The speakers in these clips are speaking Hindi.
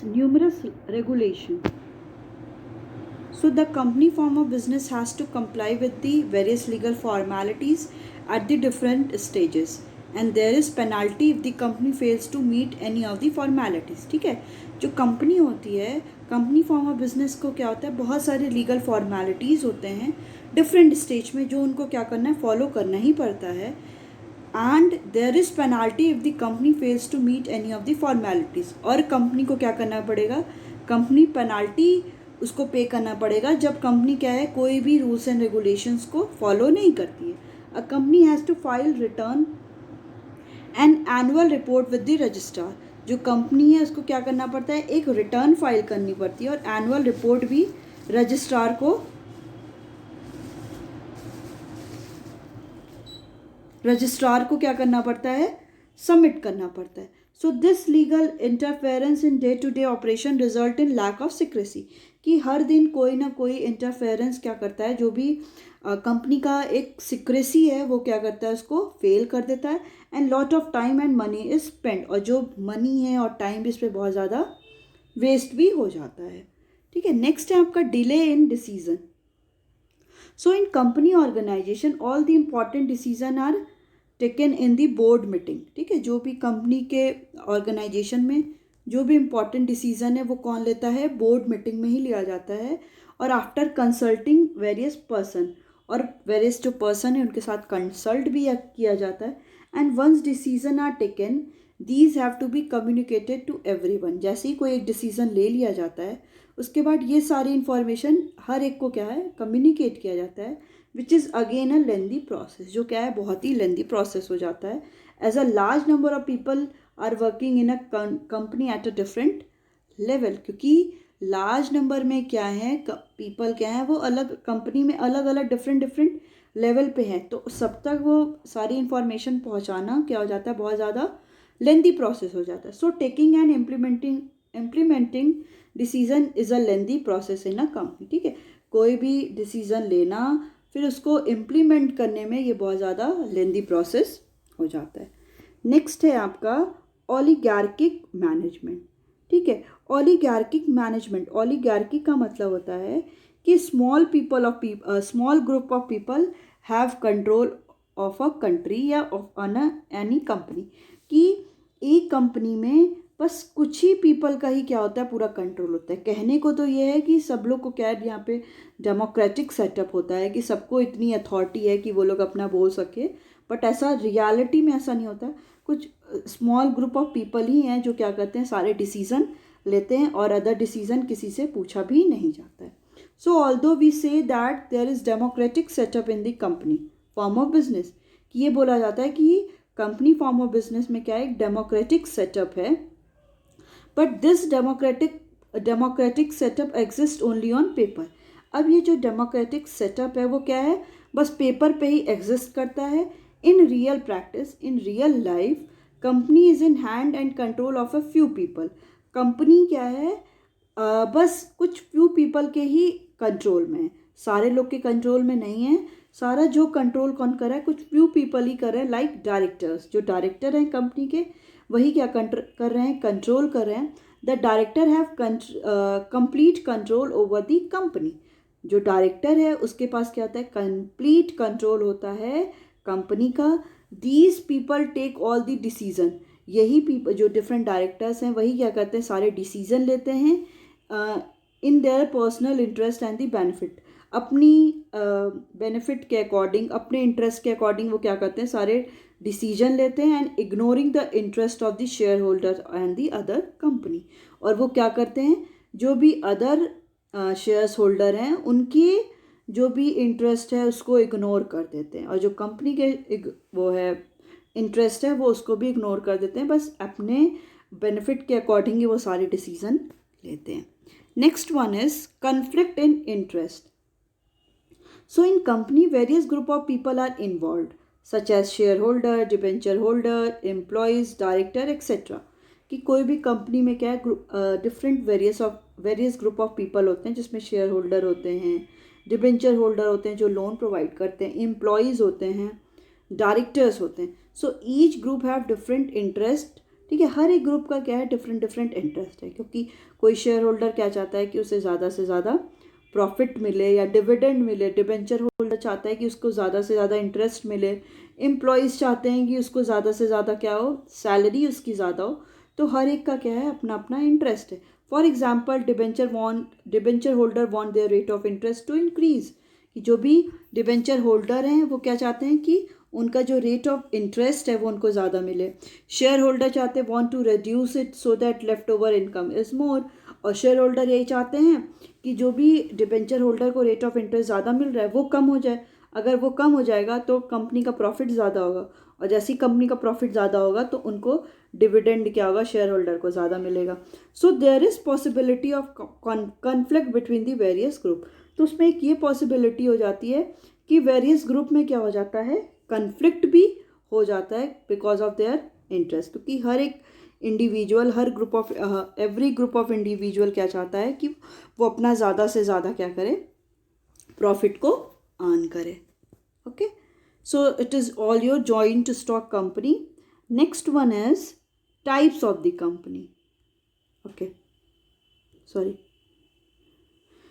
numerous regulation. So the company form of business has to comply with the various legal formalities at the different stages, and there is penalty if the company fails to meet any of the formalities. ठीक है, जो कंपनी होती है, कंपनी फॉर्म ऑफ बिजनेस को क्या होता है, बहुत सारे लीगल फॉर्मेलिटीज़ होते हैं डिफरेंट स्टेज में जो उनको क्या करना है, फॉलो करना ही पड़ता है. And there is penalty if the company fails to meet any of the formalities. और कंपनी को क्या करना पड़ेगा, कंपनी पेनाल्टी उसको पे करना पड़ेगा जब कंपनी क्या है, कोई भी रूल्स एंड रेगुलेशंस को फॉलो नहीं करती है. A company has to file return and annual report with the registrar. जो कंपनी है उसको क्या करना पड़ता है, एक रिटर्न फाइल करनी पड़ती है और एनुअल रिपोर्ट भी रजिस्ट्रार को क्या करना पड़ता है, सबमिट करना पड़ता है. So this legal interference in day to day operation result in lack of secrecy. कि हर दिन कोई ना कोई इंटरफेरेंस क्या करता है, जो भी कंपनी का एक सिक्रेसी है वो क्या करता है, उसको फेल कर देता है. And lot of time and money is spend. और जो मनी है और टाइम भी इस पर बहुत ज़्यादा वेस्ट भी हो जाता है. ठीक है, नेक्स्ट है आपका delay in decision. So in company organisation all the important decision are taken in the board meeting. ठीक है, जो भी कंपनी के ऑर्गेनाइजेशन में जो भी इम्पॉर्टेंट डिसीजन है वो कौन लेता है, बोर्ड मीटिंग में ही लिया जाता है. और आफ्टर कंसल्टिंग वेरियस पर्सन, और वेरियस जो पर्सन है उनके साथ कंसल्ट भी किया जाता है. And once decision are taken these have to be communicated to everyone. जैसे ही कोई एक डिसीजन ले लिया जाता है उसके बाद ये सारी इन्फॉर्मेशन हर एक को क्या है, कम्युनिकेट किया जाता है. Which is again a lengthy process, जो क्या है, बहुत ही लेंदी प्रोसेस हो जाता है. As a large number of people are working in a company at a different level. क्योंकि लार्ज नंबर में क्या है, पीपल क्या है, वो अलग कंपनी में अलग अलग डिफरेंट लेवल पे हैं, तो सब तक वो सारी इन्फॉर्मेशन पहुंचाना क्या हो जाता है, बहुत ज़्यादा लेंदी प्रोसेस हो जाता है. So taking and implementing decision is a lengthy process in a company. ठीक है, कोई भी डिसीजन लेना फिर उसको इम्प्लीमेंट करने में ये बहुत ज़्यादा लेंदी प्रोसेस हो जाता है. नेक्स्ट है आपका ओलिगार्किक मैनेजमेंट. ठीक है, ओलिगार्किक मैनेजमेंट, ओलिगार्की का मतलब होता है कि small group of people have control of a country या ऑफ एनी कंपनी. कि एक कंपनी में बस कुछ ही पीपल का ही क्या होता है, पूरा कंट्रोल होता है. कहने को तो ये है कि सब लोग को क्या है, यहाँ पे डेमोक्रेटिक सेटअप होता है कि सबको इतनी अथॉरिटी है कि वो लोग अपना बोल सके. बट ऐसा रियलिटी में ऐसा नहीं होता. कुछ स्मॉल ग्रुप ऑफ पीपल ही हैं जो क्या करते हैं, सारे डिसीजन लेते हैं और अदर डिसीजन किसी से पूछा भी नहीं जाता है. So although we say that there is democratic setup in the company form of business, कि ये बोला जाता है कि कंपनी फॉर्म ऑफ बिजनेस में क्या है, एक डेमोक्रेटिक सेटअप है. But this democratic setup exist only on paper. अब ये जो डेमोक्रेटिक सेटअप है वो क्या है, बस पेपर पे ही एग्जिस्ट करता है. In real practice, in real life, company is in hand and control of a few people. Company क्या है, बस कुछ फ्यू पीपल के ही कंट्रोल में है, सारे लोग के कंट्रोल में नहीं है. सारा जो कंट्रोल कौन कर रहा है, कुछ फ्यू पीपल ही कर रहे हैं. लाइक डायरेक्टर्स, जो डायरेक्टर हैं कंपनी के, वही क्या कर रहे हैं, कंट्रोल कर रहे हैं. The director have complete control over the company. जो डायरेक्टर है उसके पास क्या होता है, कंप्लीट कंट्रोल होता है कंपनी का. These people take all the decision. यही पीपल जो डिफरेंट डायरेक्टर्स हैं वही क्या करते हैं, सारे डिसीजन लेते हैं in their personal interest and the benefit. अपनी बेनिफिट के अकॉर्डिंग, अपने इंटरेस्ट के अकॉर्डिंग वो क्या करते हैं, सारे डिसीजन लेते हैं. And ignoring the interest of the shareholder and the other company. और वो क्या करते हैं, जो भी अदर शेयर्स होल्डर हैं उनकी जो भी इंटरेस्ट है उसको इग्नोर कर देते हैं, और जो कंपनी के वो है इंटरेस्ट है वो उसको भी इग्नोर कर देते हैं. बस अपने बेनिफिट के अकॉर्डिंग ही वो सारे डिसीजन लेते हैं. Next one is conflict in interest. So in company various group of people are involve such as shareholder, debenture holder, employees, director etcetera. कि कोई भी कंपनी में क्या है, different various group of people होते हैं, जिसमें शेयर होल्डर होते हैं, डिबेंचर होल्डर होते हैं जो लोन प्रोवाइड करते हैं, एम्प्लॉयज़ होते हैं, डायरेक्टर्स होते हैं. So each group have different interest ठीक है, हर एक ग्रुप का क्या है, डिफरेंट डिफरेंट इंटरेस्ट है, क्योंकि कोई शेयर होल्डर क्या चाहता है कि उसे ज़्यादा से ज़्यादा प्रॉफिट मिले या डिविडेंड मिले, डिबेंचर होल्डर चाहता है कि उसको ज़्यादा से ज़्यादा इंटरेस्ट मिले, एम्प्लॉयज़ चाहते हैं कि उसको ज़्यादा से ज़्यादा क्या हो, सैलरी उसकी ज़्यादा हो। तो हर एक का क्या है, अपना अपना इंटरेस्ट है। For example, debenture holder want their rate of interest to increase, कि जो भी डिबेंचर होल्डर हैं वो क्या चाहते हैं कि उनका जो रेट ऑफ इंटरेस्ट है वो उनको ज़्यादा मिले। शेयर होल्डर चाहते हैं want to reduce it so that left over income is more, और शेयर होल्डर यही चाहते हैं कि जो भी डिबेंचर होल्डर को रेट ऑफ इंटरेस्ट ज़्यादा मिल रहा है वो कम हो जाए। अगर वो कम हो जाएगा तो कंपनी का प्रॉफिट ज़्यादा होगा, और जैसे ही कंपनी का प्रॉफिट ज़्यादा होगा तो उनको डिविडेंड क्या होगा, शेयर होल्डर को ज़्यादा मिलेगा। So there is possibility of conflict between the various group. तो उसमें एक ये पॉसिबिलिटी हो जाती है कि वेरियस ग्रुप में क्या हो जाता है, कन्फ्लिक्ट भी हो जाता है बिकॉज ऑफ देयर इंटरेस्ट, क्योंकि हर एक individual, her group of every group of individual क्या चाहता है कि वो अपना ज़्यादा से ज़्यादा क्या करे, प्रॉफिट को अर्न करे। Okay, so it is all your joint stock company. Next one is types of the company. Okay, sorry.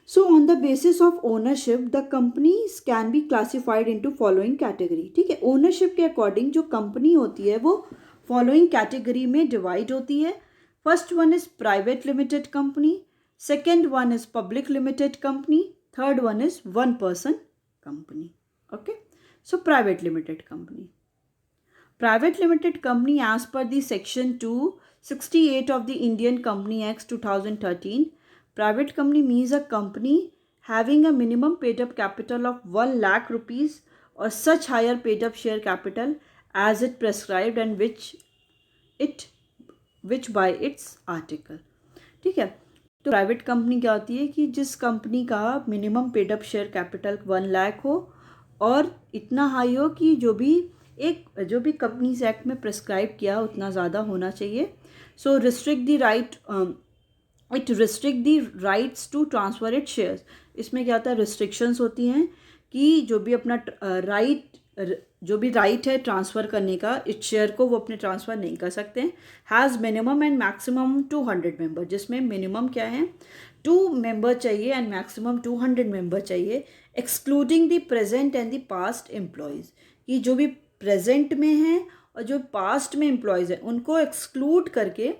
So on the basis of ownership, the companies can be classified into following category। ठीक है, ओनरशिप के अकॉर्डिंग जो कंपनी होती है वो फॉलोइंग कैटेगरी में डिवाइड होती है। First one is private limited company, second one is public limited company, third one is one person company. Okay, so private limited company. Private limited company as per the section 268 of the Indian Company Acts 2013, private company means a company having a minimum paid up capital of 1 lakh rupees or such higher paid up share capital as it prescribed and which by its article। ठीक है, तो प्राइवेट कंपनी क्या होती है कि जिस कंपनी का minimum paid up share capital 1 lakh हो और इतना हाई हो कि जो भी कंपनीज एक्ट में प्रिस्क्राइब किया उतना ज़्यादा होना चाहिए। So restrict the rights to transfer it shares. इसमें क्या होता है, रिस्ट्रिक्शंस होती हैं कि जो भी अपना राइट है ट्रांसफ़र करने का, इस शेयर को वो अपने ट्रांसफ़र नहीं कर सकते हैं। Has minimum and maximum 200 member, जिसमें मिनिमम क्या है 2 मेंबर चाहिए एंड मैक्सिमम 200 मेंबर चाहिए, excluding the present and the past employees, कि जो भी प्रेजेंट में हैं और जो पास्ट में एम्प्लॉयज़ हैं उनको एक्सक्लूड करके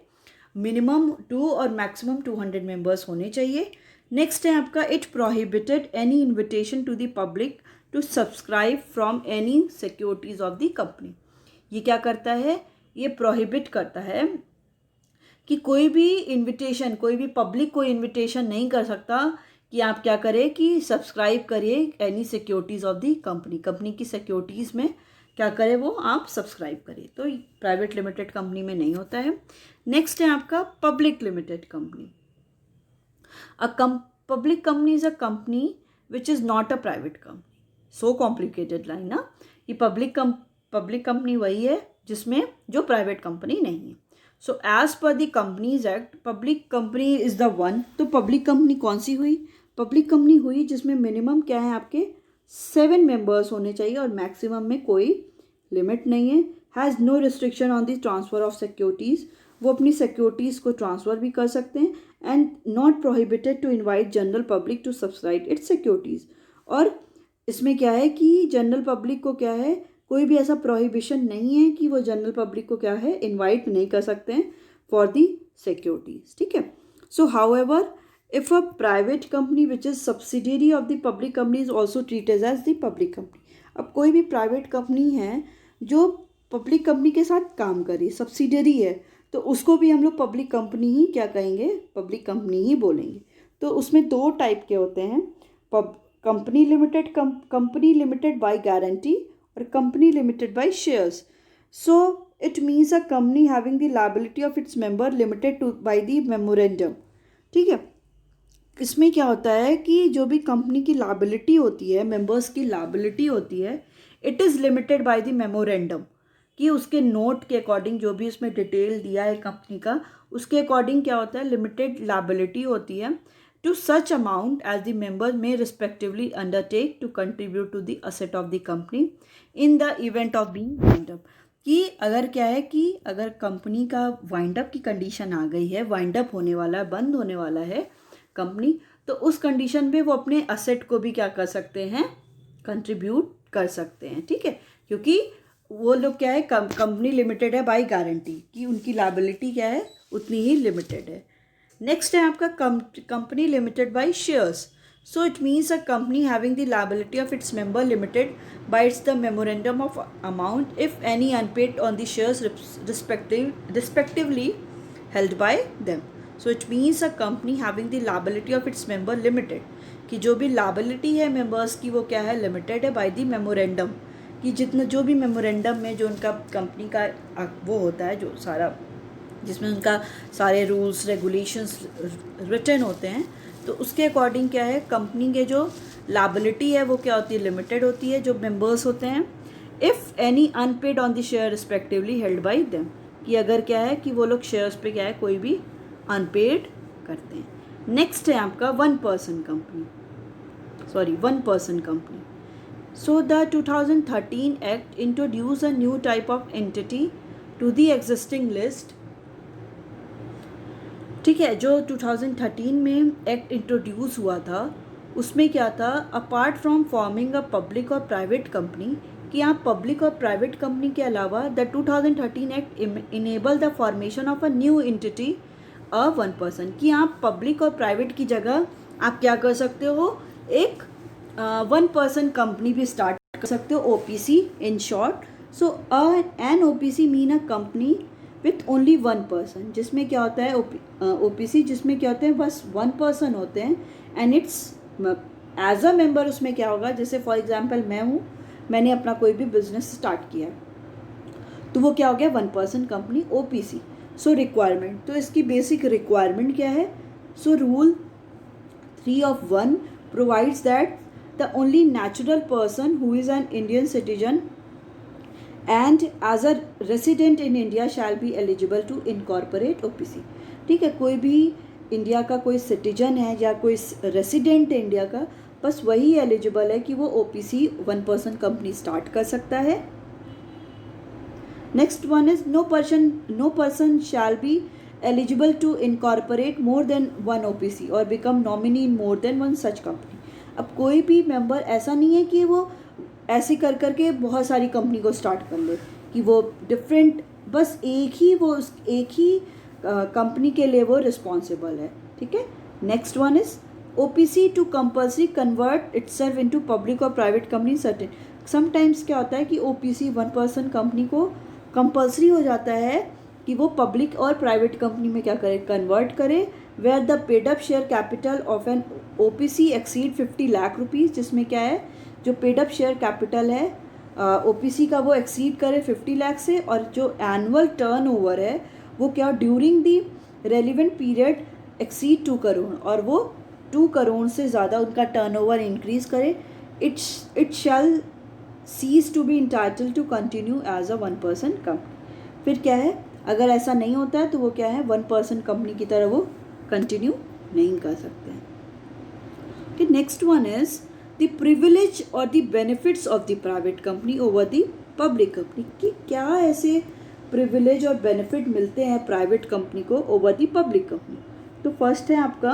मिनिमम 2 और मैक्सिमम 200 मेंबर्स होने चाहिए। नेक्स्ट है आपका, it prohibited any invitation to the public to subscribe from any securities of the company. ये क्या करता है, ये प्रोहिबिट करता है कि कोई भी पब्लिक को इन्विटेशन नहीं कर सकता कि आप क्या करें कि सब्सक्राइब करिए any securities of the company की सिक्योरिटीज़ में क्या करें वो आप सब्सक्राइब करिए। तो प्राइवेट लिमिटेड कंपनी में नहीं होता है। नेक्स्ट है आपका public limited company. Public company is a company which is not a private company. So complicated line ना, ये पब्लिक कंपनी वही है जिसमें जो प्राइवेट कंपनी नहीं है। So as per the companies act, public company is the one. तो पब्लिक कंपनी कौन सी हुई, पब्लिक कंपनी हुई जिसमें मिनिमम क्या है आपके 7 मेंबर्स होने चाहिए और मैक्सिमम में कोई लिमिट नहीं है। Has no restriction on the transfer of securities, वो अपनी सिक्योरिटीज़ को ट्रांसफ़र भी कर सकते हैं। And not prohibited to invite general public to subscribe its securities. और इसमें क्या है कि जनरल पब्लिक को क्या है, कोई भी ऐसा प्रोहिबिशन नहीं है कि वो जनरल पब्लिक को क्या है इनवाइट नहीं कर सकते हैं फॉर दी सिक्योरिटीज़। ठीक है, सो however if a private company which is subsidiary of the public company is also treated as the public company। अब कोई भी प्राइवेट कंपनी है जो पब्लिक कंपनी के साथ काम करे, सब्सिडियरी है, तो उसको भी हम लोग पब्लिक कंपनी ही क्या कहेंगे, पब्लिक कंपनी ही बोलेंगे। तो उसमें 2 टाइप के होते हैं, कंपनी लिमिटेड बाय गारंटी और company limited by shares. So it means a company having the liability of its member limited to by the memorandum. ठीक है, इसमें क्या होता है कि जो भी कंपनी की लायबिलिटी होती है, मेंबर्स की लायबिलिटी होती है, it is limited by the memorandum, कि उसके नोट के अकॉर्डिंग जो भी उसमें डिटेल दिया है कंपनी का, उसके अकॉर्डिंग क्या होता है, लिमिटेड लायबिलिटी होती है to such amount as the member में respectively undertake to contribute to the asset of the company in the event of being wind up. कि अगर क्या है कि अगर कंपनी का वाइंड अप की कंडीशन आ गई है, वाइंड अप होने वाला है, बंद होने वाला है कंपनी, तो उस कंडीशन पे वो अपने असेट को भी क्या कर सकते हैं, कंट्रीब्यूट कर सकते हैं, ठीक है, क्योंकि वो लोग क्या है, कंपनी लिमिटेड है बाय गारंटी, कि उनकी लायबिलिटी क्या है, उतनी ही लिमिटेड है। नेक्स्ट है आपका company limited by shares. So it means a company having the liability of its member limited by its the memorandum of amount if any unpaid on the shares respectively held by them. So it means a company having the liability of its member limited, कि जो भी liability है members की वो क्या है, limited है by the memorandum, कि जितना जो भी memorandum में जो उनका कंपनी का वो होता है, जो सारा जिसमें उनका सारे रूल्स रेगुलेशंस रिटन होते हैं, तो उसके अकॉर्डिंग क्या है, कंपनी के जो लायबिलिटी है वो क्या होती है, लिमिटेड होती है, जो मेंबर्स होते हैं, if any unpaid on the share respectively held by them, कि अगर क्या है कि वो लोग शेयर्स पे क्या है कोई भी अनपेड करते हैं। नेक्स्ट है आपका one person company. So the 2013 act introduce a new type of entity to the existing list, ठीक है, जो 2013 में एक्ट इंट्रोड्यूस हुआ था उसमें क्या था, apart from forming a public और प्राइवेट कंपनी, कि आप पब्लिक और प्राइवेट कंपनी के अलावा the 2013 act enable the formation of a new entity a one person, कि आप पब्लिक और प्राइवेट की जगह आप क्या कर सकते हो, एक वन पर्सन कंपनी भी स्टार्ट कर सकते हो, OPC in short. So an OPC mean a company with only one person, जिसमें क्या होता है ओपीसी, जिसमें क्या होते हैं बस वन पर्सन होते हैं, and its as a member उसमें क्या होगा, जैसे फॉर एग्जांपल मैं हूँ, मैंने अपना कोई भी बिजनेस स्टार्ट किया है, तो वो क्या हो गया, वन पर्सन कंपनी, ओपीसी। सो रिक्वायरमेंट, तो इसकी बेसिक रिक्वायरमेंट क्या है, so rule 3 of 1 provides that the only natural person who is an Indian citizen and as a resident in India shall be eligible to incorporate OPC, ठीक है, कोई भी इंडिया का कोई सिटीजन है या कोई रेसिडेंट है इंडिया का, बस वही एलिजिबल है कि वो OPC one person company start कर सकता है। Next one is no person shall be eligible to incorporate more than one OPC or become nominee in more than one such company। अब कोई भी मेंबर ऐसा नहीं है कि वो ऐसे कर करके बहुत सारी कंपनी को स्टार्ट कर ले, कि वो डिफरेंट, बस एक ही कंपनी के लिए वो रिस्पॉन्सिबल है, ठीक है। Next one is OPC to compulsory convert itself into public और प्राइवेट कंपनी सर्टेन। समटाइम्स क्या होता है कि ओपीसी वन पर्सन कंपनी को कंपल्सरी हो जाता है कि वो पब्लिक और प्राइवेट कंपनी में क्या करे, कन्वर्ट करे, where the paid up share capital of an OPC exceed 50 lakh rupees, जिसमें क्या है, जो पेड अप शेयर कैपिटल है ओपीसी का वो एक्सीड करे 50 लाख से, और जो एनुअल टर्नओवर है वो क्या during the relevant period exceed 2 crore, और वो 2 करोड़ से ज़्यादा उनका टर्नओवर इंक्रीज करे, it shall cease to be entitle to continue as a one person company. फिर क्या है, अगर ऐसा नहीं होता है तो वो क्या है, वन पर्सन कंपनी की तरह वो कंटिन्यू नहीं कर सकते हैं। Okay, next one is the privilege or the benefits of the private company over the public company, कि क्या ऐसे privilege और benefit मिलते हैं प्राइवेट कंपनी को over the public company। तो फर्स्ट है आपका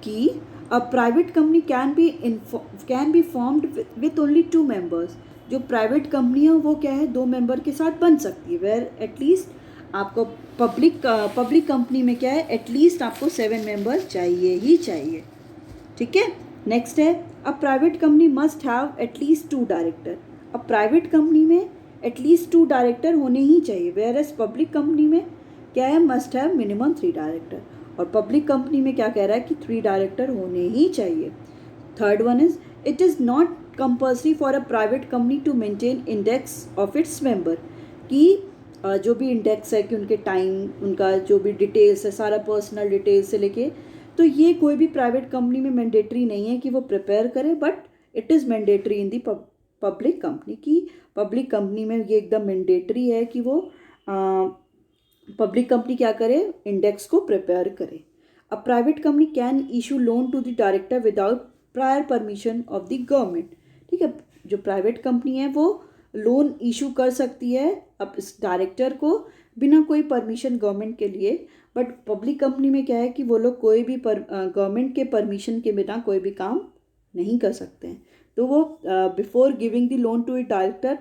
कि a private company can be formed with only 2 members। जो प्राइवेट कंपनी है वो क्या है, 2 मेंबर के साथ बन सकती है, वेयर एटलीस्ट आपको पब्लिक कंपनी में क्या है, एटलीस्ट आपको 7 मेंबर चाहिए ही चाहिए, ठीक है। नेक्स्ट है अ private company must have at least 2 director. अब प्राइवेट कंपनी में एटलीस्ट 2 डायरेक्टर होने ही चाहिए, वेयर एज पब्लिक कंपनी में क्या है, मस्ट हैव मिनिमम 3 डायरेक्टर, और पब्लिक कंपनी में क्या कह रहा है कि 3 डायरेक्टर होने ही चाहिए। Third one is it is not compulsory for a private company to maintain index of its member, कि जो भी इंडेक्स है कि उनके टाइम, उनका जो भी डिटेल्स है, सारा पर्सनल डिटेल्स से लेके, तो ये कोई भी प्राइवेट कंपनी में मैंडेटरी नहीं है कि वो प्रिपेयर करे, but it is mandatory in the public company, की पब्लिक कंपनी में ये एकदम मैंडेटरी है कि वो पब्लिक कंपनी क्या करे, इंडेक्स को प्रिपेयर करे। A private company can issue loan to the director without prior permission of the government, ठीक है। जो प्राइवेट कंपनी है वो लोन इशू कर सकती है अब इस डायरेक्टर को बिना कोई परमिशन गवर्नमेंट के लिए। बट पब्लिक कंपनी में क्या है कि वो लोग कोई भी गवर्नमेंट के परमिशन के बिना कोई भी काम नहीं कर सकते हैं। तो वो before giving the loan to a director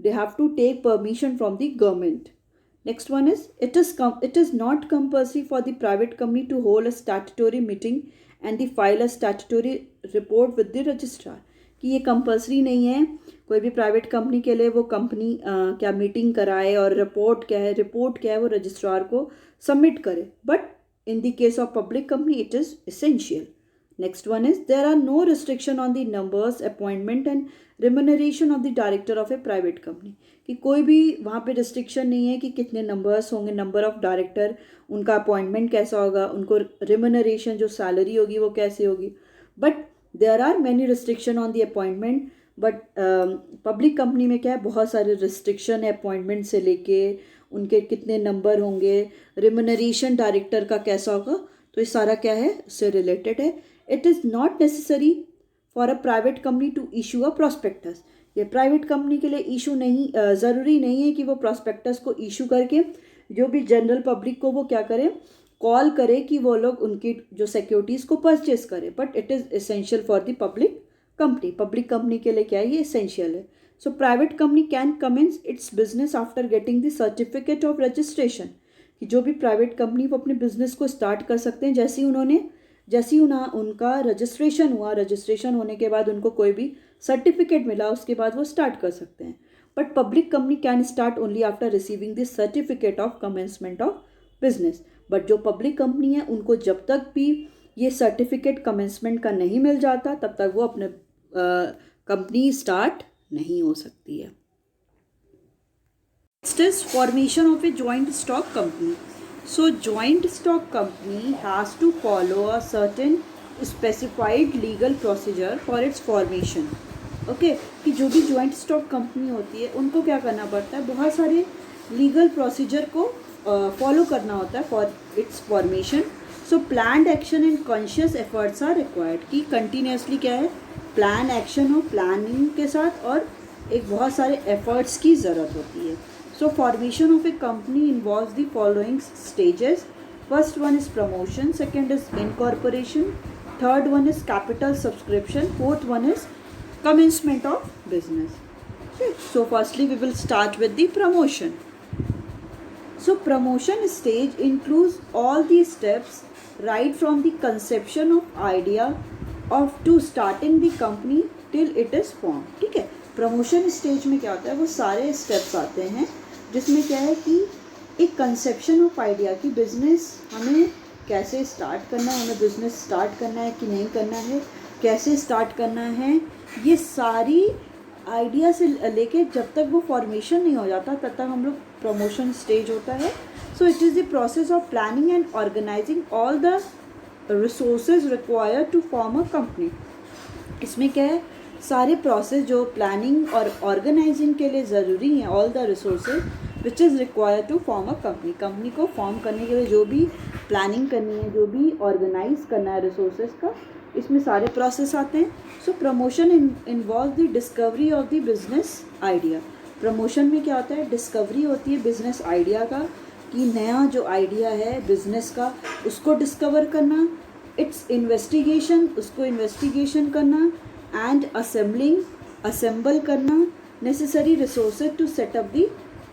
they have to take permission from the government. Next one is it is not compulsory for the private company to hold a statutory meeting and the file a statutory report with the registrar. कि ये कंपल्सरी नहीं है कोई भी प्राइवेट कंपनी के लिए वो कंपनी क्या मीटिंग कराए और रिपोर्ट क्या है वो रजिस्ट्रार को सबमिट करे, but in the case of public company it is essential. Next one is there are no restriction on the numbers, appointment and remuneration of the director of a private company. कि कोई भी वहाँ पे restriction नहीं है कि कितने numbers होंगे, number of director, उनका appointment कैसा होगा, उनको remuneration जो salary होगी वो कैसे होगी. But there are many restriction on the appointment. But public company में क्या है बहुत सारे रिस्ट्रिक्शन है अपॉइंटमेंट से लेके उनके कितने नंबर होंगे, रिम्यूनरेशन डायरेक्टर का कैसा होगा, तो ये सारा क्या है उससे रिलेटेड है. It is not necessary for a private company to issue a prospectus. ये प्राइवेट कंपनी के लिए इशू नहीं ज़रूरी नहीं है कि वो प्रॉस्पेक्टस को इशू करके जो भी जनरल पब्लिक को वो क्या करें कॉल करे कि वो लोग उनकी जो सिक्योरिटीज़ को परचेज करें. But it is essential for the public company. Public company के लिए क्या है ये एसेंशियल है. So private company can commence its business after getting the certificate of registration. कि जो भी प्राइवेट कंपनी वो अपने बिजनेस को स्टार्ट कर सकते हैं जैसे ही उनका रजिस्ट्रेशन हुआ, रजिस्ट्रेशन होने के बाद उनको कोई भी सर्टिफिकेट मिला उसके बाद वो स्टार्ट कर सकते हैं. But public company can start only after receiving the certificate of commencement of business. But जो पब्लिक कंपनी है उनको जब तक भी ये सर्टिफिकेट कमेंसमेंट का नहीं मिल जाता तब तक वो अपने कंपनी स्टार्ट नहीं हो सकती है. Next is formation of a joint stock company. So joint stock company has to follow a certain specified legal procedure for its formation. Okay, कि जो भी joint stock company होती है उनको क्या करना पड़ता है बहुत सारे legal procedure को follow करना होता है for its formation. So planned action and conscious efforts are required. कि continuously क्या है plan action हो planning के साथ और एक बहुत सारे efforts की ज़रूरत होती है. So formation of a company involves the following stages. First one is promotion, second is incorporation, third one is capital subscription, fourth one is commencement of business. Okay. So firstly we will start with the promotion. So promotion stage includes all these steps right from the conception of idea of to starting the company till it is formed. ठीक है, प्रमोशन स्टेज में क्या होता है वो सारे स्टेप्स आते हैं जिसमें क्या है कि एक कंसेप्शन ऑफ आइडिया कि बिज़नेस हमें कैसे स्टार्ट करना है, हमें बिज़नेस स्टार्ट करना है कि नहीं करना है, कैसे स्टार्ट करना है, ये सारी आइडिया से लेके जब तक वो फॉर्मेशन नहीं हो जाता तब तक हम लोग प्रमोशन स्टेज होता है. So it is the process of planning and organising all the resources required to form a company. इसमें क्या है सारे प्रोसेस जो प्लानिंग और ऑर्गेनाइजिंग के लिए ज़रूरी हैं, all the resources which is required to form a company. Company को फॉर्म करने के लिए जो भी प्लानिंग करनी है, जो भी ऑर्गेनाइज करना है रिसोर्सेज का, इसमें सारे प्रोसेस आते हैं. So promotion involve the discovery of the business idea. Promotion में क्या होता है डिस्कवरी होती है बिजनेस आइडिया का कि नया जो आइडिया है बिजनेस का उसको डिस्कवर करना, इट्स इन्वेस्टिगेशन उसको इन्वेस्टिगेशन करना एंड असेंबल करना necessary resources to set up the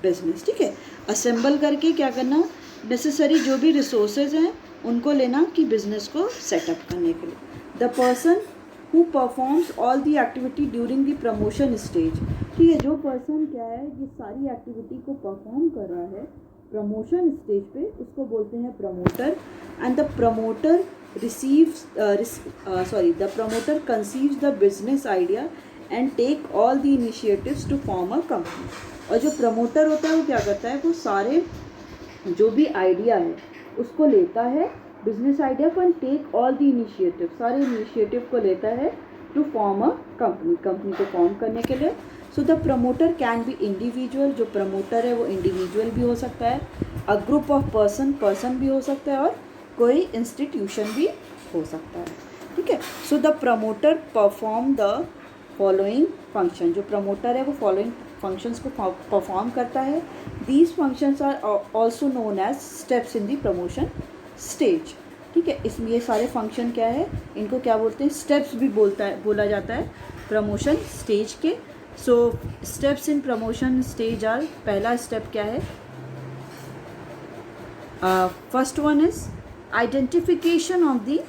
business. ठीक है, असेंबल करके क्या करना नेसेसरी जो भी रिसोर्सेज हैं उनको लेना कि बिजनेस को सेटअप करने के लिए. The person who performs all the activity during the promotion stage. ठीक है, जो पर्सन क्या है ये सारी एक्टिविटी को परफॉर्म कर रहा है प्रमोशन स्टेज पे उसको बोलते हैं promoter. And the promoter the promoter conceives the business idea and take all the initiatives to form a company. और जो प्रमोटर होता है वो क्या करता है वो सारे जो भी आइडिया है उसको लेता है बिजनेस आइडिया को and take all the initiative सारे इनिशिएटिव को लेता है to form a company. Company को फॉर्म करने के लिए. So the promoter can be individual. जो प्रमोटर है वो इंडिविजुअल भी हो सकता है, अ ग्रुप ऑफ पर्सन भी हो सकता है और कोई इंस्टीट्यूशन भी हो सकता है. ठीक है, so the promoter perform the following function, जो प्रमोटर है वो फॉलोइंग फंक्शंस को परफॉर्म करता है. These functions are also known as steps in the promotion stage. ठीक है, इसमें ये सारे फंक्शन क्या है, इनको क्या बोलते हैं, स्टेप्स भी बोला जाता है प्रमोशन स्टेज के. So steps in promotion stage are, पहला स्टेप क्या है, first one is identification of the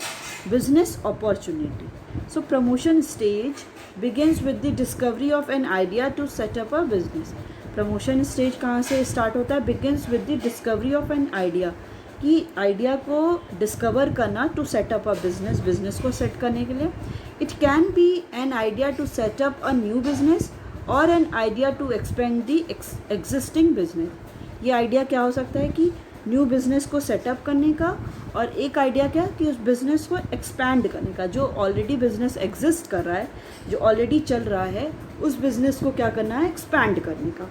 business opportunity. So promotion stage begins with the discovery of an idea to set up a business. Promotion stage कहाँ से start होता है, begins with the discovery of an idea, कि आइडिया को डिस्कवर करना to set up a business, business को सेट करने के लिए. It can be an idea to set up a new business और an idea to expand the existing business. ये आइडिया क्या हो सकता है कि न्यू बिज़नेस को सेटअप करने का, और एक आइडिया क्या कि उस बिज़नेस को एक्सपैंड करने का, जो ऑलरेडी बिज़नेस एग्जिस्ट कर रहा है, जो ऑलरेडी चल रहा है, उस बिज़नेस को क्या करना है, एक्सपैंड करने का.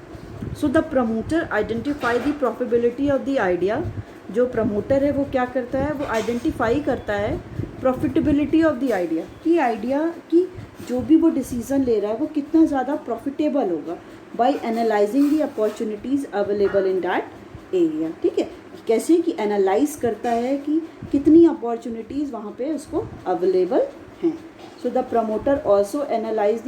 सो the promoter identify the profitability of the idea. जो प्रमोटर है वो क्या करता है, वो आइडेंटिफाई करता है प्रॉफिटेबिलिटी ऑफ द आइडिया, कि आइडिया की जो भी वो डिसीज़न ले रहा है वो कितना ज़्यादा प्रॉफिटेबल होगा, by analysing the opportunities available in that area. ठीक है, कैसे कि एनालाइज करता है कि कितनी अपॉर्चुनिटीज़ वहाँ पे उसको अवेलेबल हैं. सो the promoter also analyse the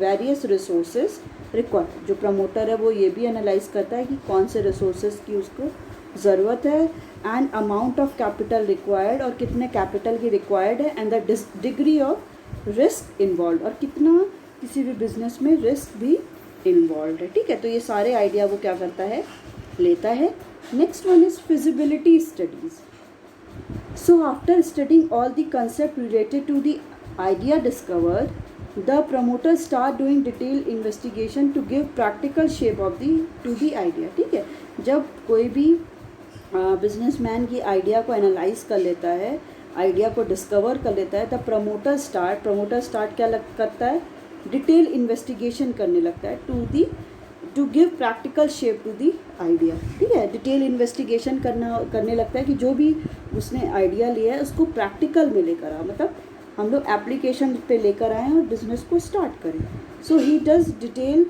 various resources required. जो प्रमोटर है वो ये भी एनालाइज करता है कि कौन से रिसोर्सेज की उसको ज़रूरत है, and amount of capital required, और कितने कैपिटल की रिक्वायर्ड है, and the degree of risk involve, और कितना किसी भी बिजनेस में रिस्क भी इन्वॉल्व है. ठीक है, तो ये सारे आइडिया वो क्या करता है, लेता है. Next one is feasibility studies. So after studying all the concept related to the idea discovered, the promoter start doing detailed investigation to give practical shape of to the idea. ठीक है, जब कोई भी बिजनेसमैन की आइडिया को एनालाइज कर लेता है, आइडिया को डिस्कवर कर लेता है, तब प्रमोटर स्टार्ट क्या करता है, डिटेल इन्वेस्टिगेशन करने लगता है to give practical shape to the idea. ठीक है, डिटेल इन्वेस्टिगेशन करने लगता है कि जो भी उसने आइडिया लिया है उसको प्रैक्टिकल में लेकर आ, मतलब हम लोग एप्लीकेशन पे लेकर आएँ और बिजनेस को स्टार्ट करें. So he does detail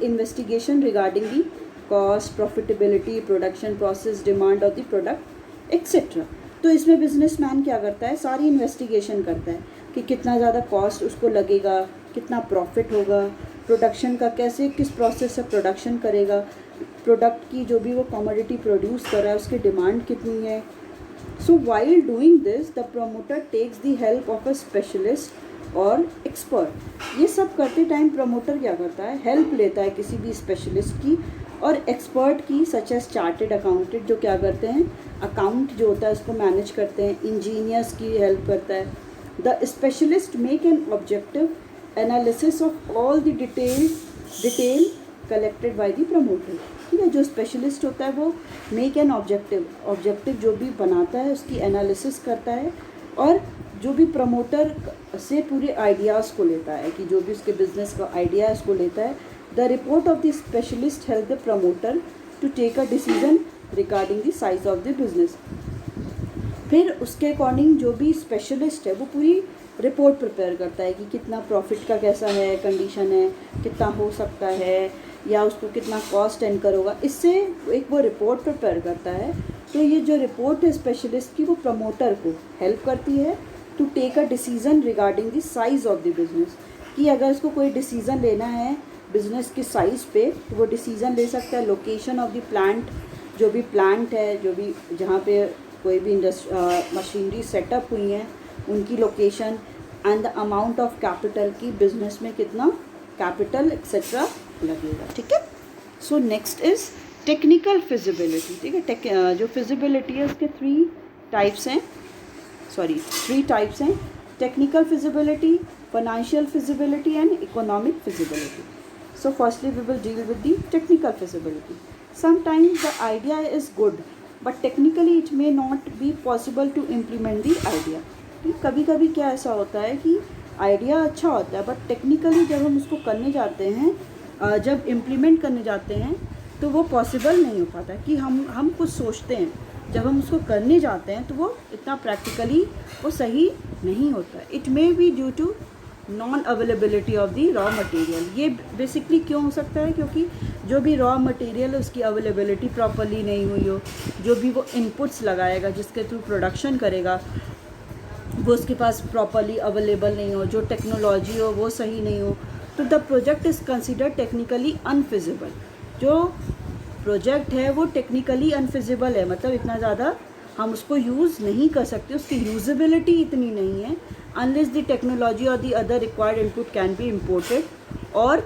investigation regarding the cost, profitability, production process, demand of the product etcetera. तो इसमें बिजनेसमैन क्या करता है, सारी इन्वेस्टिगेशन करता है कि कितना ज़्यादा कॉस्ट उसको लगेगा, कितना प्रॉफिट होगा, प्रोडक्शन का कैसे, किस प्रोसेस से प्रोडक्शन करेगा, प्रोडक्ट की जो भी वो कमोडिटी प्रोड्यूस कर रहा है उसकी डिमांड कितनी है. So while doing this the promoter takes the help of a specialist और एक्सपर्ट. ये सब करते टाइम प्रमोटर क्या करता है, हेल्प लेता है किसी भी स्पेशलिस्ट की और एक्सपर्ट की, सच एज चार्टेड अकाउंटेंट, जो क्या करते हैं, अकाउंट जो होता है उसको मैनेज करते हैं, इंजीनियर्स की हेल्प करता है. The specialist make an objective analysis of all the detail collected by the promoter. ठीक है, जो स्पेशलिस्ट होता है वो मेक एन ऑब्जेक्टिव जो भी बनाता है उसकी एनालिसिस करता है, और जो भी प्रमोटर से पूरे आइडियाज़ को लेता है, कि जो भी उसके बिजनेस का आइडिया है उसको लेता है. The report of the specialist help the promoter to take a decision regarding the size of the business. फिर उसके अकॉर्डिंग जो भी स्पेशलिस्ट है वो पूरी रिपोर्ट प्रिपेयर करता है कि कितना प्रॉफिट का कैसा है, कंडीशन है, कितना हो सकता है, या उसको कितना कॉस्ट एनकर होगा. इससे एक वो रिपोर्ट प्रिपेयर करता है. तो ये जो रिपोर्ट है स्पेशलिस्ट की, वो प्रमोटर को हेल्प करती है to take a decision regarding the size of the business, कि अगर उसको कोई डिसीज़न लेना है बिज़नेस के साइज़ पे तो वो डिसीज़न ले सकता है. लोकेशन ऑफ द प्लांट, जो भी प्लांट है, जो भी जहाँ पे कोई भी मशीनरी सेटअप हुई हैं उनकी location, and the amount of capital की बिजनेस में कितना कैपिटल एक्सेट्रा लगेगा. ठीक है, so next is technical feasibility. ठीक है, जो फिजिबिलिटी है उसके थ्री टाइप्स हैं. Technical feasibility, financial feasibility and economic feasibility. So firstly we will deal with the technical feasibility. Sometimes the idea is good but technically it may not be possible to implement the idea. कभी कभी क्या ऐसा होता है कि आइडिया अच्छा होता है बट टेक्निकली जब हम उसको करने जाते हैं, जब इम्प्लीमेंट करने जाते हैं तो वो पॉसिबल नहीं हो पाता. कि हम कुछ सोचते हैं, जब हम उसको करने जाते हैं तो वो इतना प्रैक्टिकली वो सही नहीं होता है। It may be due to non availability of the raw material. ये बेसिकली क्यों हो सकता है? क्योंकि जो भी रॉ मटेरियल है उसकी अवेलेबिलिटी प्रॉपरली नहीं हुई हो, जो भी वो इनपुट्स लगाएगा जिसके थ्रू प्रोडक्शन करेगा वो उसके पास प्रॉपरली अवेलेबल नहीं हो, जो टेक्नोलॉजी हो वो सही नहीं हो, तो the project is considered technically unfeasible. जो प्रोजेक्ट है वो टेक्निकली अनफिजिबल है, मतलब इतना ज़्यादा हम उसको यूज़ नहीं कर सकते, उसकी यूजेबिलिटी इतनी नहीं है अनलेस द टेक्नोलॉजी और the other required input can be imported और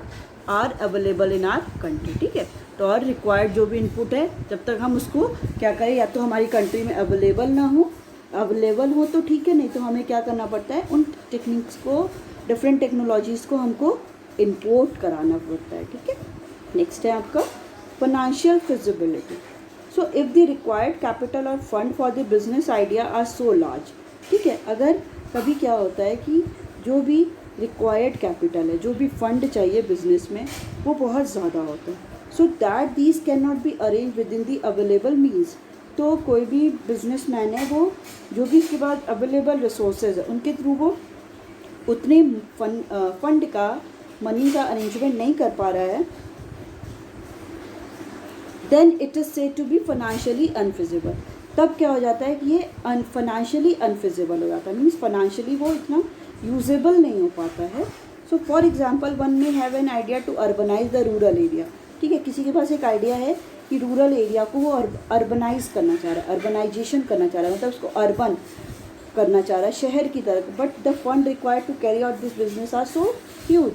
are available in our country. ठीक है, तो और रिक्वायर्ड जो भी इनपुट है जब तक हम उसको क्या करें, या तो हमारी कंट्री में अवेलेबल ना हो, अवेलेबल हो तो ठीक है, नहीं तो हमें क्या करना पड़ता है, उन टेक्निक्स को, डिफरेंट टेक्नोलॉजीज़ को हमको इम्पोर्ट कराना पड़ता है। ठीक है, नेक्स्ट है आपका financial feasibility. So if the required capital और fund for the business idea are so large. ठीक है, अगर कभी क्या होता है कि जो भी रिक्वायर्ड कैपिटल है, जो भी फंड चाहिए बिजनेस में, वो बहुत ज़्यादा होता है, so that these can not be arrange with in the available means. तो कोई भी बिजनेसमैन है वो जो भी इसके बाद अवेलेबल रिसोर्सेज है उनके थ्रू वो उतने फंड का, मनी का अरेंजमेंट नहीं कर पा रहा है, then it is said to be financially unfeasible. तब क्या हो जाता है कि ये फाइनेंशियली अनफिजिबल हो जाता है, मीन्स फाइनेंशियली वो इतना यूजेबल नहीं हो पाता है। So for example one may have an idea to urbanise the rural area. ठीक है, किसी के पास एक आइडिया है कि रूरल एरिया को वो अर्बनाइज करना चाह रहा है, अर्बनाइजेशन करना चाह रहा है, मतलब उसको अर्बन करना चाह रहा है, शहर की तरफ, but the fund required to carry out this business are so huge.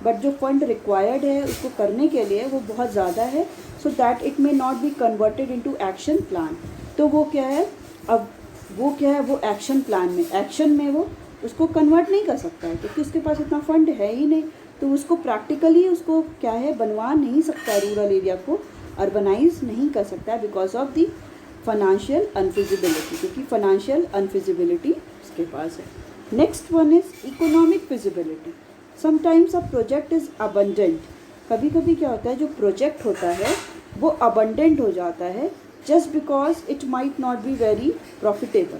But जो फंड रिक्वायर्ड है उसको करने के लिए वो बहुत ज़्यादा है, so that it may not be converted into action plan. तो वो क्या है, अब वो क्या है, वो एक्शन प्लान में, एक्शन में वो उसको कन्वर्ट नहीं कर सकता है क्योंकि उसके पास इतना फंड है ही नहीं, तो उसको प्रैक्टिकली उसको क्या है, बनवा नहीं सकता, रूरल एरिया को अर्बनाइज नहीं कर सकता बिकॉज ऑफ दी फाइनेंशियल अनफिजिबिलिटी, क्योंकि फाइनेंशियल अनफिजिबिलिटी उसके पास है। Next one is economic feasibility. Sometimes a project is abundant. कभी कभी क्या होता है, जो प्रोजेक्ट होता है वो अबंडेंट हो जाता है just because it might not be very profitable.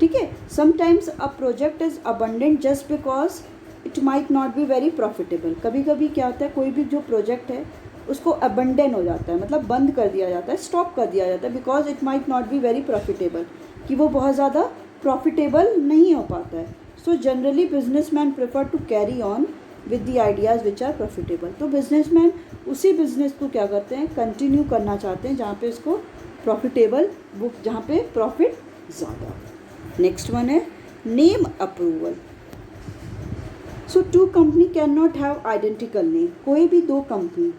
ठीक है, sometimes a project is abundant just because it might not be very profitable. कभी कभी क्या होता है, कोई भी जो प्रोजेक्ट है उसको अबंडन हो जाता है, मतलब बंद कर दिया जाता है, स्टॉप कर दिया जाता है, because it might not be very profitable, कि वो बहुत ज़्यादा प्रॉफिटेबल नहीं हो पाता है। So generally businessman prefer to carry on with the ideas which are profitable. तो बिजनेसमैन उसी बिजनेस को क्या करते हैं, कंटिन्यू करना चाहते हैं जहाँ पे इसको प्रॉफिटेबल, वो जहाँ पे प्रॉफिट ज़्यादा। नेक्स्ट वन है name approval. So two company can not have identical name. कोई भी दो कंपनी,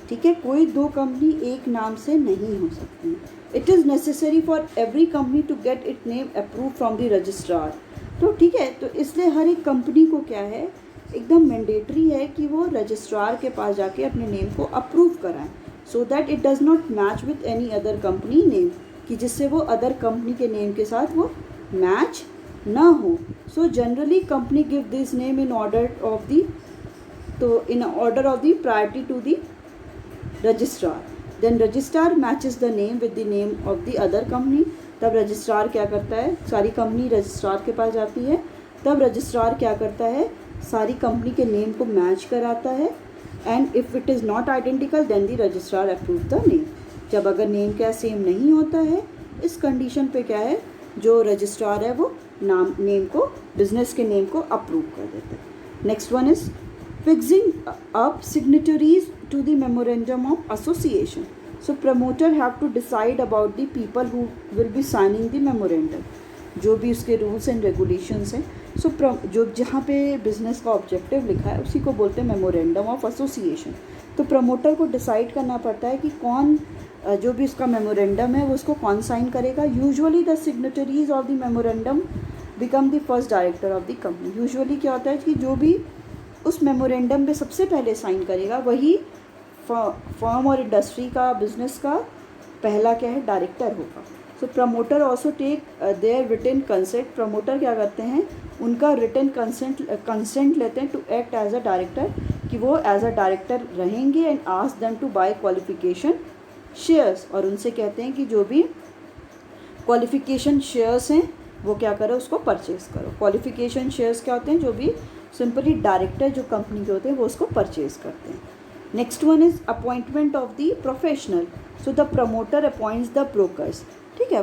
ठीक है, कोई दो कंपनी एक नाम से नहीं हो सकती। It is necessary for every company to get it name approve from the registrar. तो ठीक है, तो इसलिए हर एक कंपनी को क्या है, एकदम मैंडेटरी है कि वो रजिस्ट्रार के पास जाके अपने नेम को अप्रूव कराएं, सो that it does not match with any other company name, कि जिससे वो अदर कंपनी के नेम के साथ वो मैच ना हो। So generally company give this name in order of the, तो in order of the priority to the registrar, then registrar matches the name with the name of the other company. तब रजिस्ट्रार क्या करता है, सारी कंपनी रजिस्ट्रार के पास जाती है, तब रजिस्ट्रार क्या करता है, सारी कंपनी के नेम को मैच कराता है, and if it is not identical then the registrar approve the name. जब अगर नेम क्या सेम नहीं होता है, इस कंडीशन पे क्या है, जो रजिस्ट्रार है वो नेम को, बिजनेस के नेम को अप्रूव कर देता है। Next one is fixing up signatories to the memorandum of association. So promoter have to decide about the people who will be signing the memorandum, जो भी उसके रूल्स एंड रेगुलेशंस हैं। सो जो जहाँ पे बिजनेस का ऑब्जेक्टिव लिखा है उसी को बोलते हैं मेमोरेंडम ऑफ एसोसिएशन। तो प्रमोटर को डिसाइड करना पड़ता है कि कौन, जो भी उसका मेमोरेंडम है वो उसको कौन साइन करेगा। Usually the signatories of the memorandum become the first director of the company. Usually क्या होता है कि जो भी उस मेमोरेंडम पे सबसे पहले साइन करेगा वही फर्म और इंडस्ट्री का, बिजनेस का पहला क्या है, डायरेक्टर होगा। सो promoter also take their written consent. Promoter क्या करते हैं, उनका रिटन कंसेंट लेते हैं to act as a director, कि वो एज अ डायरेक्टर रहेंगे, and ask them to buy qualification shares, और उनसे कहते हैं कि जो भी क्वालिफिकेशन शेयर्स हैं वो क्या करो, उसको परचेज करो। क्वालिफिकेशन शेयर्स क्या होते हैं, जो भी सिंपली डायरेक्टर जो कंपनी के होते हैं वो उसको परचेज करते हैं। Next one is appointment of the professional. So the promoter appoints the brokers. ठीक है,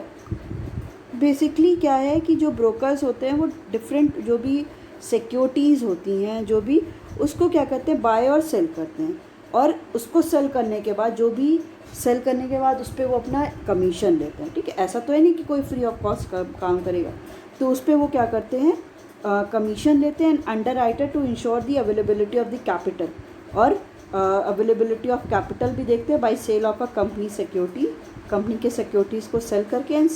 बेसिकली क्या है कि जो ब्रोकर्स होते हैं वो डिफरेंट जो भी सिक्योरिटीज़ होती हैं, जो भी उसको क्या करते हैं, बाय और सेल करते हैं, और उसको सेल करने के बाद जो भी सेल करने के बाद उस पर वो अपना कमीशन लेते हैं। ठीक है, ऐसा तो है नहीं कि कोई फ्री ऑफ कॉस्ट काम करेगा, तो उस पर वो क्या करते हैं, कमीशन लेते हैं। Underwriter to ensure the availability of the capital, और अवेलेबिलिटी ऑफ कैपिटल भी देखते हैं by sale of a company security, company के सिक्योरिटीज़ को सेल करके। And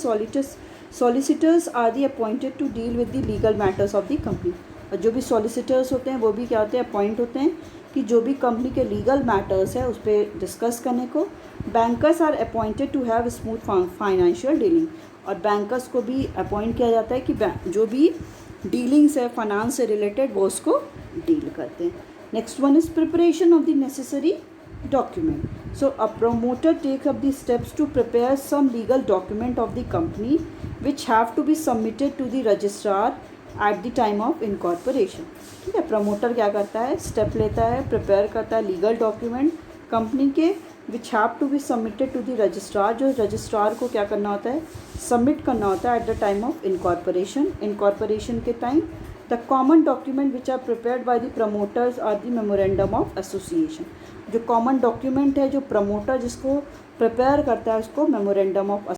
solicitors are the appointed to deal with the legal matters of the company. और जो भी सॉलिसिटर्स होते हैं वो भी क्या होते हैं, अपॉइंट होते हैं कि जो भी कंपनी के लीगल मैटर्स है उस पर डिस्कस करने को। Bankers are appointed to have smooth financial dealing, और बैंकर्स को भी अपॉइंट किया जाता है कि जो भी डीलिंग्स है फाइनेंस से रिलेटेड वो उसको डील करते हैं। Next one is preparation of the necessary document. So a promoter take up the steps to prepare some legal document of the company which have to be submitted to the registrar at the time of incorporation. ठीक है, प्रमोटर क्या करता है, स्टेप लेता है, प्रिपेयर करता है लीगल डॉक्यूमेंट कंपनी के which have to be submitted to the registrar, जो रजिस्ट्रार को क्या करना होता है, सबमिट करना होता है at the time of incorporation के time. The common document which are prepared by the promoters are the memorandum of association. जो कॉमन डॉक्यूमेंट है जो प्रमोटर जिसको प्रिपेयर करता है उसको मेमोरेंडम ऑफ